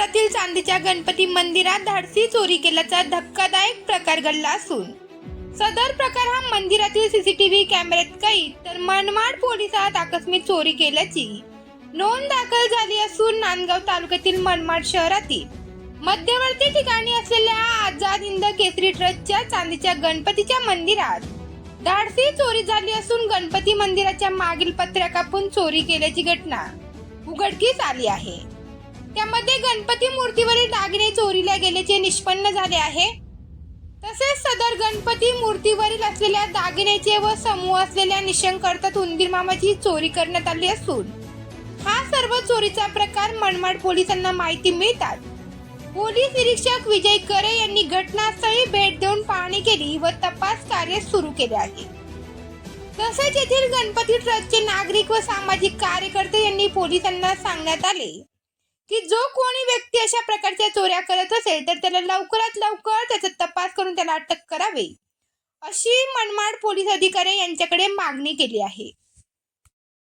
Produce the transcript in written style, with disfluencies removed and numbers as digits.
शहरातील चांदीच्या गणपती मंदिरात धाडसी चोरी केल्याचा धक्कादायक प्रकार घडला असून सदर प्रकार हा मंदिरातील सीसीटीव्ही कॅमेऱ्यात कैद, तर मनमाड पोलिसात आकस्मिक चोरी केल्याची नोंद दाखल झाली असून नांदगाव तालुक्यातील मनमाड शहरातील मध्यवर्ती ठिकाणी असलेल्या आझाद हिंद केसरी ट्रस्टच्या चांदीच्या गणपतीच्या मंदिरात धाडसी चोरी झाली असून गणपती मंदिराच्या मागील पत्र्या कापून चोरी केल्याची घटना उघडकीस आली आहे। त्यामध्ये गणपती मूर्तीवरील दागिने चोरीला गेल्याचे निष्पन्न झाले आहे। तसेच सदर गणपती मूर्तीवरील असलेल्या दागिन्याचे व समूह असलेल्या निशंक अर्थात उंदीर मामाची चोरी करण्यात आली असून हा सर्व चोरीचा प्रकार मनमाड पोलिसांना माहिती मिळतात पोलीस निरीक्षक विजय करे यांनी घटनास्थळी भेट देऊन पाहणी केली व तपास कार्य सुरू केले आहे। तसेच येथील गणपती ट्रस्टचे नागरिक व सामाजिक कार्यकर्ते यांनी पोलिसांना सांगण्यात आले की जो कोणी व्यक्ती अशा प्रकारच्या चोऱ्या करत असेल तर त्याला लवकरात लवकर त्याचा तपास करून त्याला अटक करावी, अशी मनमाड पोलीस अधिकारी यांच्याकडे मागणी केली आहे।